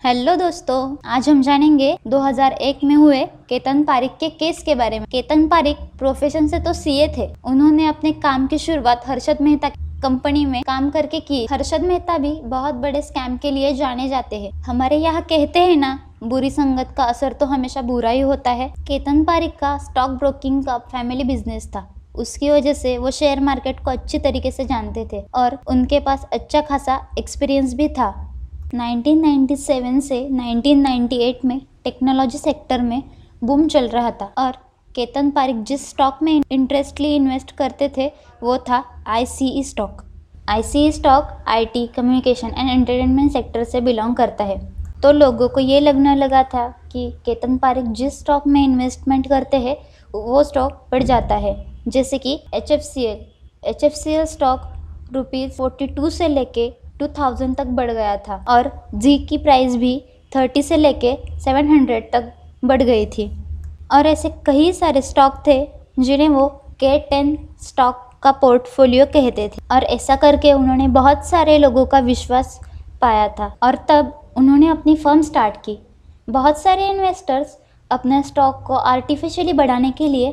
Hello दोस्तों, आज हम जानेंगे 2001 में हुए केतन पारिक के केस के बारे में। केतन पारिक प्रोफेशन से तो सीए थे। उन्होंने अपने काम की शुरुआत हर्षद मेहता कंपनी में काम करके की। हर्षद मेहता भी बहुत बड़े स्कैम के लिए जाने जाते हैं। हमारे यहाँ कहते हैं ना, बुरी संगत का असर तो हमेशा बुरा ही होता है। केतन पारिक का स्टॉक ब्रोकिंग का फैमिली बिजनेस था। उसकी वजह से वो शेयर मार्केट को अच्छी तरीके से जानते थे और उनके पास अच्छा खासा एक्सपीरियंस भी था। 1997 से 1998 में टेक्नोलॉजी सेक्टर में बूम चल रहा था और केतन पारिक जिस स्टॉक में इंटरेस्टली इन्वेस्ट करते थे वो था ICE stock. ICE stock IT, communication and entertainment sector से बिलोंग करता है। तो लोगों को ये लगने लगा था कि केतन पारिक जिस स्टॉक में इन्वेस्टमेंट करते हैं वो स्टॉक बढ़ जाता है। जैसे कि एचएफसीएल स्टॉक ₹42 से लेके 2000 तक बढ़ गया था और जी की प्राइस भी 30 से लेके 700 तक बढ़ गई थी। और ऐसे कई सारे स्टॉक थे जिन्हें वो K10 स्टॉक का पोर्टफोलियो कहते थे और ऐसा करके उन्होंने बहुत सारे लोगों का विश्वास पाया था और तब उन्होंने अपनी फर्म स्टार्ट की। बहुत सारे इन्वेस्टर्स अपने स्टॉक को आर्टिफिशियली बढ़ाने के लिए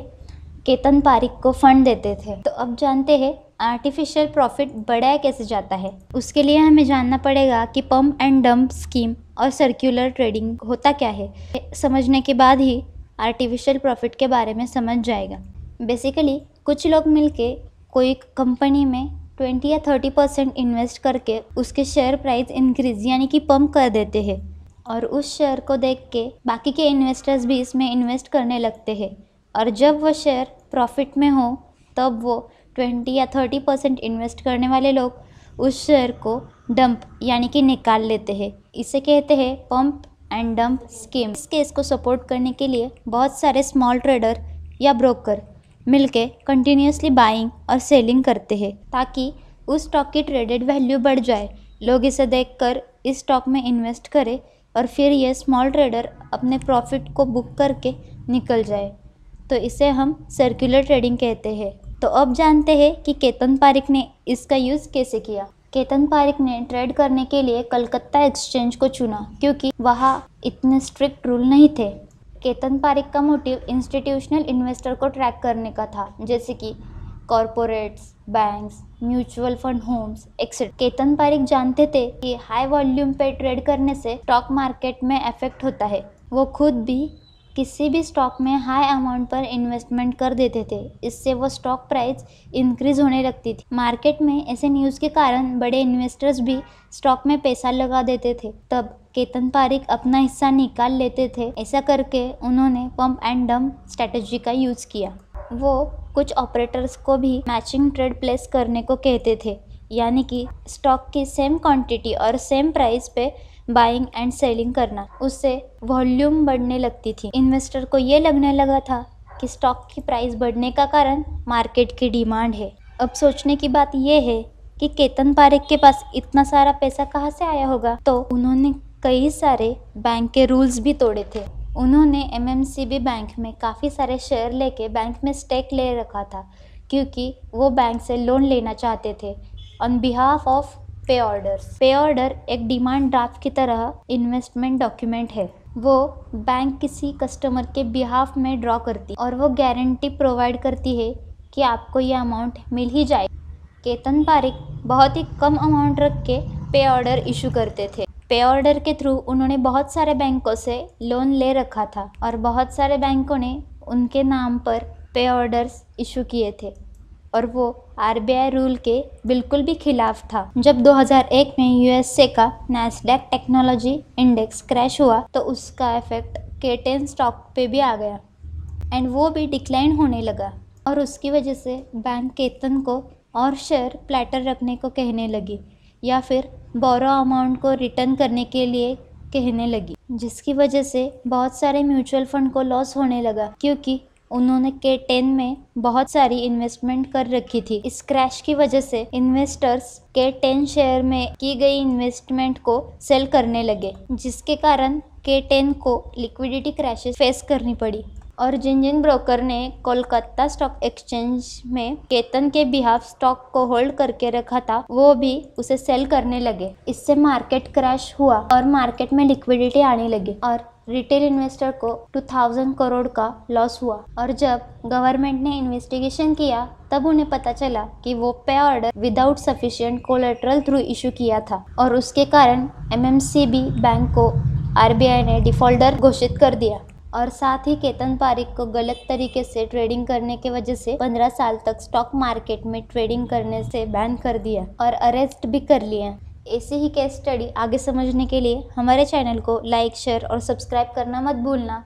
केतन पारिक को फंड देते थे। तो अब जानते हैं आर्टिफिशियल प्रॉफिट बढ़ाया कैसे जाता है। उसके लिए हमें जानना पड़ेगा कि पम्प एंड डंप स्कीम और सर्कुलर ट्रेडिंग होता क्या है। समझने के बाद ही आर्टिफिशियल प्रॉफिट के बारे में समझ जाएगा। बेसिकली कुछ लोग मिलके कोई कंपनी में 20 या 30% इन्वेस्ट करके उसके शेयर प्राइस इंक्रीज यानी कि पम्प कर देते हैं और उस शेयर को देख के बाकी के इन्वेस्टर्स भी इसमें इन्वेस्ट करने लगते हैं और जब वो शेयर प्रॉफिट में हो तब वो 20 या 30% इन्वेस्ट करने वाले लोग उस शेयर को डंप यानी कि निकाल लेते हैं। इसे कहते हैं पंप एंड डंप स्कीम। इस केस को सपोर्ट करने के लिए बहुत सारे स्मॉल ट्रेडर या ब्रोकर मिलके कंटिन्यूसली बाइंग और सेलिंग करते हैं ताकि उस स्टॉक की ट्रेडेड वैल्यू बढ़ जाए। लोग इसे देखकर इस स्टॉक में इन्वेस्ट करें और फिर ये स्मॉल ट्रेडर अपने प्रॉफिट को बुक करके निकल जाए। तो इसे हम सर्कुलर ट्रेडिंग कहते हैं। तो अब जानते हैं कि केतन पारिक ने इसका यूज़ कैसे किया। केतन पारिक ने ट्रेड करने के लिए कलकत्ता एक्सचेंज को चुना क्योंकि वहाँ इतने स्ट्रिक्ट रूल नहीं थे। केतन पारिक का मोटिव इंस्टीट्यूशनल इन्वेस्टर को ट्रैक करने का था, जैसे कि corporates, banks, mutual fund, homes etcetera. Ketan Parikh जानते थे कि हाई वॉल्यूम पे ट्रेड करने से स्टॉक मार्केट में इफेक्ट होता है। वो खुद भी किसी भी स्टॉक में हाई अमाउंट पर इन्वेस्टमेंट कर देते थे। इससे वो स्टॉक प्राइस इंक्रीज होने लगती थी। मार्केट में ऐसे न्यूज़ के कारण बड़े इन्वेस्टर्स भी स्टॉक में पैसा लगा देते थे। तब केतन पारिक अपना हिस्सा निकाल लेते थे। ऐसा करके उन्होंने पंप एंड डंप स्ट्रेटजी का यूज़ किया। वो कुछ ऑपरेटर्स को भी मैचिंग ट्रेड प्लेस करने को कहते थे, यानी कि स्टॉक की सेम क्वांटिटी और सेम प्राइस पे बाइंग एंड सेलिंग करना। उससे वॉल्यूम बढ़ने लगती थी। इन्वेस्टर को ये लगने लगा था कि स्टॉक की प्राइस बढ़ने का कारण मार्केट की डिमांड है। अब सोचने की बात यह है कि केतन पारिक के पास इतना सारा पैसा कहाँ से आया होगा। तो उन्होंने कई सारे बैंक के रूल्स भी तोड़े थे। उन्होंने एमएमसीबी बैंक में काफ़ी सारे शेयर लेके बैंक में स्टेक ले रखा था क्योंकि वो बैंक से लोन लेना चाहते थे ऑन बिहाफ ऑफ पे ऑर्डर्स। पे ऑर्डर एक डिमांड ड्राफ्ट की तरह इन्वेस्टमेंट डॉक्यूमेंट है। वो बैंक किसी कस्टमर के बिहाफ में ड्रॉ करती और वो गारंटी प्रोवाइड करती है कि आपको ये अमाउंट मिल ही जाए। केतन पारिक बहुत ही कम अमाउंट रख के पे ऑर्डर इशू करते थे। पे ऑर्डर के थ्रू उन्होंने बहुत सारे बैंकों से लोन ले रखा था और बहुत सारे बैंकों ने उनके नाम पर पे ऑर्डर्स इशू किए थे और वो आरबीआई रूल के बिल्कुल भी खिलाफ था। जब 2001 में यूएसए का नैस्डैक टेक्नोलॉजी इंडेक्स क्रैश हुआ तो उसका इफेक्ट K10 स्टॉक पे भी आ गया एंड वो भी डिक्लाइन होने लगा और उसकी वजह से बैंक केतन को और शेयर प्लेटर रखने को कहने लगी या फिर बोरो अमाउंट को रिटर्न करने के लिए कहने लगी, जिसकी वजह से बहुत सारे म्यूचुअल फंड को लॉस होने लगा क्योंकि उन्होंने K10 में बहुत सारी इन्वेस्टमेंट कर रखी थी। इस क्रैश की वजह से इन्वेस्टर्स K10 शेयर में की गई इन्वेस्टमेंट को सेल करने लगे, जिसके कारण K10 को लिक्विडिटी क्रैशेस फेस करनी पड़ी और जिन ब्रोकर ने कोलकाता स्टॉक एक्सचेंज में केतन के बिहाफ स्टॉक को होल्ड करके रखा था, वो भी उसे सेल करने लगे। इससे मार्केट क्रैश हुआ और मार्केट में लिक्विडिटी आने लगी और रिटेल इन्वेस्टर को 2000 करोड़ का लॉस हुआ। और जब गवर्नमेंट ने इन्वेस्टिगेशन किया तब उन्हें पता चला कि वो पे order without sufficient collateral through issue किया था और उसके कारण एमएमसीबी बैंक को आरबीआई ने डिफॉल्टर घोषित कर दिया। और साथ ही केतन पारिक को गलत तरीके से ट्रेडिंग करने की वजह से 15 साल तक स्टॉक मार्केट में ट्रेडिंग करने से बैन कर दिया और अरेस्ट भी कर लिया। ऐसे ही केस स्टडी आगे समझने के लिए हमारे चैनल को लाइक, शेयर और सब्सक्राइब करना मत भूलना।